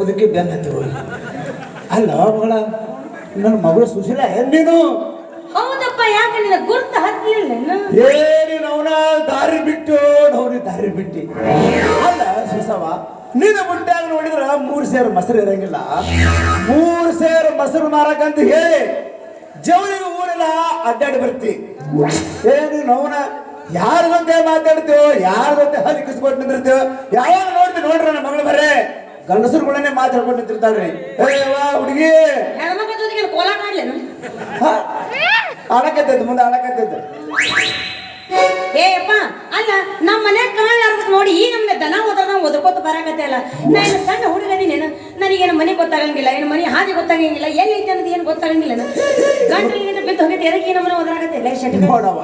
ಮುದುಕಿ ಬೆನ್ನ ಹತ್ತಿ ಹೋಗಿ ಅಲ್ಲ ಮಗಳ ನನ್ನ ಮಗಳು ಸುಶೀಲ ಏನ್ ನೀನು ಹೌದಪ್ಪ ಯಾಕೆ ನಿನ್ನ ಗುರ್ತ ಹತ್ತಲಿಲ್ಲ ಏನೇನು ಅವನ ದಾರಿ ಬಿಟ್ಟು ನೋಡ್ರಿ ದಾರಿ ಬಿಟ್ಟಿ ಅಲ್ಲ ಸುಸವ ನೀನು ಬುಟ್ಟಾಗ ನೋಡಿದ್ರ 3 ಸೇರು ಮೊಸರು ಇರಂಗಿಲ್ಲ 3 ಸೇರು ಮೊಸರು ಮಾರಕಂತ ಹೇಳಿ ಜವಳಿಗೆ ಊರೆಲ್ಲ ಅಡ್ಡಾಡಿ ಬರ್ತಿ ಏನೇನು ಅವನ ಯಾರದಂತೆ ಮಾತಾಡ್ತೇವೋ ಯಾರದಂತೆ ಹಲಿಕಿಸ್ಕೊಂಡು ನಿಂದಿರ್ತೇವೋ ಯಾವಾಗ ನೋಡ್ತೀವಿ ನೋಡ್ರಿ ನನ್ನ ಮಗಳು ಬರೇ ಗಂಡಸರುಗಳನ್ನೇ ಮಾತಾಡ್ಕೊಂಡು ನಿಂತಿರ್ತಾಳ್ರಿ ವಾ ಹುಡುಗಿ ಹೆಣ್ಮಕ್ಳ ಜೊತೆಗೆ ಕೋಲಾಟ ಆಡ್ಲೇನು ಆಡಕತ್ತೈತೆ ಮುಂದೆ ಆಡಕತ್ತೈತೆ ಏಪ್ಪ ಅಲ್ಲ ನಮ್ಮ ಮನೆ ಕಾಣಲಾರ್ದಕ್ಕೆ ನೋಡಿ ಈ ನಮ್ಗೆ ದನ ಹೋದ್ರ ನಾವು ಒದರ್ಕೋತ ಬರಾಕತ್ತೆ ಅಲ್ಲ ನಾ ಏನು ಸಣ್ಣ ಹುಡುಗನೇನು ನನಗೇನು ಮನೆ ಗೊತ್ತಾಗಂಗಿಲ್ಲ ಏನು ಮನೆ ಹಾದಿ ಗೊತ್ತಾಗಂಗಿಲ್ಲ ಎಲ್ಲಿ ಐತೆ ಅನ್ನೋದು ಏನು ಗೊತ್ತಾಗಂಗಿಲ್ಲ ಗಂಟಲಿಗೆ ಬಿದ್ದು ಹೋಗೈತೆ ಎದಕ್ಕೆ ನಮ್ಮನೆ ಒದರಾಗತ್ತೆ ಇಲ್ಲ ಶೆಟ್ಟಿ ನೋಡವ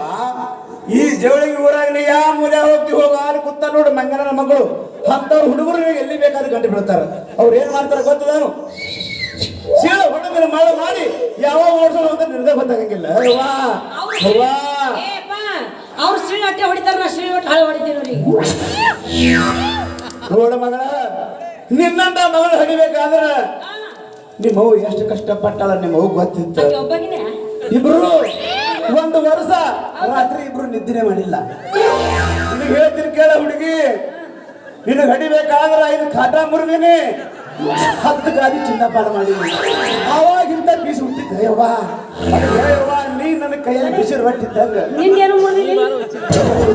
ಈ ಜವಳಿಗೆ ಊರಾಗಲಿ ಯಾವ ಮೂಲೆ ಹೋಗ್ತಿ ಹೋಗ ಆರು ಕೂತ ನೋಡು ಮಂಗನ ಮಗಳು ಅಂತವ್ರು ಹುಡುಗರು ಎಲ್ಲಿ ಬೇಕಾದ್ರೂ ಗಂಟೆ ಬಿಡ್ತಾರ ಅವ್ರು ಏನ್ ಮಾಡ್ತಾರ ಗೊತ್ತದಾನು ಶೀಳ ಹುಡುಗನ ಮಾಡಿ ಯಾವ ಓಡಿಸೋದು ಅಂತ ನಿರ್ಧಾರ ಗೊತ್ತಾಗಂಗಿಲ್ಲ ಅವ್ರು ಶ್ರೀ ಹೊಟ್ಟೆ ಹೊಡಿತಾರ ನಾ ಶ್ರೀ ಹೊಟ್ಟೆ ಹಾಳು ಹೊಡಿತೀನಿ ನೋಡ ಮಗಳ ನಿನ್ನಂತ ಮಗಳು ಹಡಿಬೇಕಾದ್ರ ನಿಮ್ಮವು ಎಷ್ಟು ಕಷ್ಟಪಟ್ಟಾಳ ನಿಮ್ಮವು ಗೊತ್ತಿತ್ತು ಒಬ್ಬಗಿನೇ ಇಬ್ರು 1 ವರ್ಷ ರಾತ್ರಿ ಇಬ್ರು ನಿದ್ದೆ ಮಾಡಿಲ್ಲ ನಿನಗೆ ಹೇಳ್ತೀನಿ ಕೇಳ ಹುಡುಗಿ ನಿನಗೆ ಹಡಿಬೇಕಾದ್ರ 5 ಕಾಟ ಮುರಿದಿನಿ 10 ಗಾದಿ ಚಿನ್ನಪಾಡ ಮಾಡಿದ್ವಿ ಅವಾಗಿಂತ ಬೀಸಿ ಹುಟ್ಟಿದ್ದ ಯವ್ವ ನೀ ನನ್ನ ಕೈಯಲ್ಲಿ ಬಿಸಿರು ಹೊಟ್ಟಿದ್ದಂಗ ನಿನ್ಗೇನು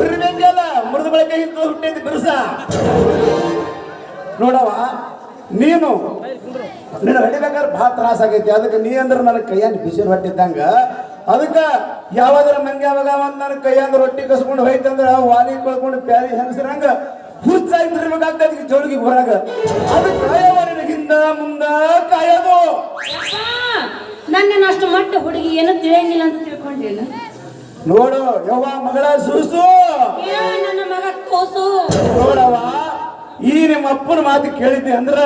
ಮುರಿದಂಗಲ್ಲ ಮುರಿದ ಬಳಕ ಇಂತ ಹುಟ್ಟಿದ್ದು ಬಿರುಸ ನೋಡವ ನೀನು ನಿನ್ನ ಹಡಿಬೇಕಾದ್ರೆ ಬಹಳ ತ್ರಾಸ ಆಗೈತಿ ಅದಕ್ಕೆ ನೀ ಅಂದ್ರೆ ನನ್ನ ಕೈಯಲ್ಲಿ ಬಿಸಿರು ಹೊಟ್ಟಿದ್ದಂಗ ಅದಕ್ಕೆ ಯಾವಾಗಾರ ಮಂಗೆ ಯಾವಾಗ ಒಂದ್ ನನ್ನ ಕೈಯಂದ ರೊಟ್ಟಿ ಕಸ್ಕೊಂಡು ಹೋಯ್ತಂದ್ರ ವಾಲಿ ಕೊಳ್ಕೊಂಡು ಪ್ಯಾರಿ ಹೆಂಗಸರಂಗ ಹುಚ್ಚಾಗಿರ್ಬೇಕಾಗ್ತದ ಜೋಳಿಗೆ ಹೊರಗ ಅದಕ್ಕೆ ಹಿಂದ ಮುಂದ ಕಾಯೋದು ನನ್ನ ಅಷ್ಟು ಮಟ್ಟ ಹುಡುಗಿ ಏನೋ ತಿಳಿಯಂಗಿಲ್ಲ ಅಂತ ತಿಳ್ಕೊಂಡೇನು ನೋಡು ಯವ್ವ ಮಗಳ ಸೂಸು ನನ್ನ ಮಗ ಕೋಸು ನೋಡವ ಈ ನಿಮ್ಮ ಅಪ್ಪನ ಮಾತು ಕೇಳಿದ್ದೆ ಅಂದ್ರ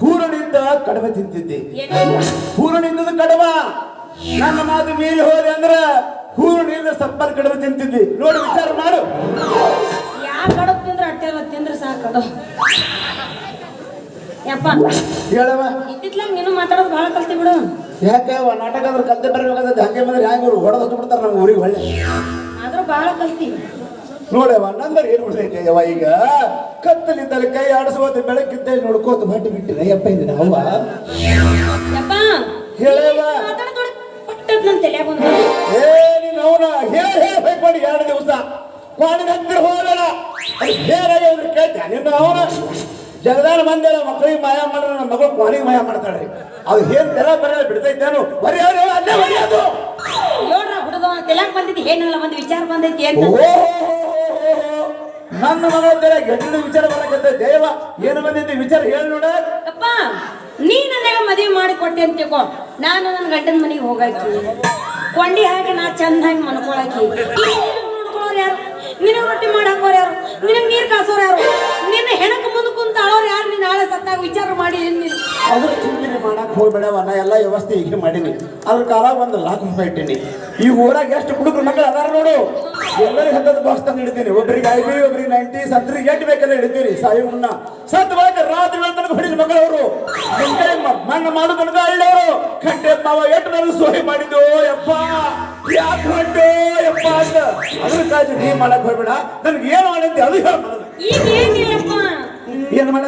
ಹೂರಣಿಂದ ಕಡವೆ ತಿಂತಿದ್ದೆ ಹೂರಣಿಂದ ಕಡವ ನನ್ನ ಮಾತು ಮೀರಿ ಹೋದೆ ಅಂದ್ರ ಹೂರಣಿಂದ ಸಪ್ಪನ ಕಡವೆ ತಿಂತಿದ್ದಿ ನೋಡಿ ವಿಚಾರ ಮಾಡು ಯಾವ ಕಡವ ತಿಂದ್ರೆ ಅಟ್ಟೆ ತಿಂದ್ರೆ ಸಾಕದು ಯಪ್ಪ ಹೇಳವ ಇತ್ತಿತ್ಲಾಗ ನೀನು ಮಾತಾಡೋದು ಭಾಳ ಕಲ್ತಿ ಬಿಡು ಯಾಕೆ ನಾಟಕ ಅಂದ್ರೆ ಕಲ್ತೆ ಬರ್ಬೇಕಾದ್ರೆ ಹಂಗೆ ಬಂದ್ರೆ ಹ್ಯಾಂಗ ಇವ್ರು ಹೊಡೆದು ಬಿಡ್ತಾರ ನಮ್ಮ ಊರಿಗೆ ಒಳ್ಳೆ ಆದ್ರೂ ಭಾಳ ಕಲ್ತಿ ನೋಡವ ನಂದರ್ ಏನ್ ಉಳಿದೈತೆ ಯವ್ವ ಈಗ ಕತ್ತಲಿದ್ದಲ್ಲಿ ಕೈ ಆಡಿಸುವಂತ ಬೆಳಕಿದ್ದ ನೋಡ್ಕೋತ ಬಟ್ಟಿ ಬಿಟ್ಟಿದೆ ಯಪ್ಪ ಇದ್ದೀನಿ ಅವ್ವ ಯಪ್ಪ ಹೇಳವ ಏನಿನ ಅವನ ಹೇಳಿ ಬೈಕೊಂಡು 2 ದಿವಸ ಕ್ವಾಣಿನ ಹತ್ತಿರ ಹೋಗಲ್ಲ ಹೇರಾಗಿ ಅವ್ರು ಕೇಳ್ತಾ ನಿನ್ನ ಅವನ ಜಗದಾನ ಮಂದಿರ ಮಕ್ಕಳಿಗೆ ಮಾಯ ಮಾಡ್ರೆ ನನ್ನ ಮಗಳು ಕ್ವಾಣಿಗೆ ಮಾಯ ಮಾಡ್ತಾಳ್ರಿ ಅದು ಏನ್ ತೆಲ ಬರಲ್ಲ ಬಿಡ್ತೈತೇನು ಬರೆಯೋದು ಅಲ್ಲೇ ಬರೆಯೋದು ನೋಡ್ರ ಹುಡುಗ ತೆಲಕ್ ಬಂದಿದ್ದು ಏನೆಲ್ಲ ಒಂದು ವಿಚಾರ ಬಂದೈತಿ ಅಂತ ನನ್ನ ಮಗಳ ತೆಲ ಗಂಡಿನ ವಿಚಾರ ಬರಕತ್ತ ದೇವ ಏನು ಬಂದೈತಿ ವಿಚಾರ ಹೇಳಿ ನೋಡ ಅಪ್ಪ ನೀ ನನಗ ಮದುವೆ ಮಾಡಿ ಕೊಟ್ಟೆ ಅಂತ ತಿಳ್ಕೊ ನಾನು ನನ್ನ ಗಂಡನ ಮನೆಗೆ ಹೋಗಾಕಿ ಕೊಂಡಿ ಹಾಕಿ ನಾ ಚಂದಾಗಿ ಮನ್ಕೊಳಕಿ ನೋಡ್ಕೊಳ್ಳೋರು ಯಾರು ನಿನಗೆ ರೊಟ್ಟಿ ಮಾಡಾಕೋರು ಯಾರು ನಿನಗೆ ನೀರು ಕಾಸೋರು ಯಾರು ನಿನ್ನ ಹೆಣಕ್ಕೆ ಮುಂದೆ ಕುಂತ ಅಳೋರು ಯಾರು ನೀನು ನಾಳೆ ಸತ್ತಾಗ ವಿಚಾರ ಮಾಡಿ ನೀನು ಅದ್ರ ಚಿಂತನೆ ಮಾಡಕ್ ಹೋಗ್ಬೇಡವ ನಾ ಎಲ್ಲ ವ್ಯವಸ್ಥೆ ಈಗ ಮಾಡೀನಿ ಅದ್ರ ಕಾಲ ಒಂದು ₹1,00,000 ಇಟ್ಟೀನಿ ಈ ಊರಾಗ ಎಷ್ಟು ಹುಡುಗರು ಮಕ್ಕಳು ಅದಾರ ನೋಡು ಎಲ್ಲರಿಗೆ 10 ಬಾಕ್ಸ್ ತಂದು ಹಿಡಿತೀನಿ ಒಬ್ಬರಿಗೆ IB ಒಬ್ಬರಿಗೆ 90 ಸತ್ರಿಗೆ ಎಷ್ಟು ಬೇಕಲ್ಲ ಹಿಡಿತೀರಿ ಸಾಯಿ ಮುನ್ನ ಸತ್ ಬಾಕ ರಾತ್ರಿ ತನಕ ಹೊಡಿದ ಮಗಳವರು ಮಣ್ಣು ಮಾಡು ತನಕ ಹಳ್ಳವರು ಖಂಡೆ ಮಾವ ಎಷ್ಟು ನನಗೆ ಸೋಹಿ ಮಾಡಿದ್ದು ಯಪ್ಪ ಯಾಕೆ ಹೊಂಟು ಯಪ್ಪ ಅಂತ ಅದ್ರ ಕಾಜು ನೀ ಮಾಡಕ್ ಹೋಗ್ಬೇಡ ನನ್ಗೆ ಏನು ಮಾಡಿದ್ದೆ ಅದು ಹೇಳ ಈಗ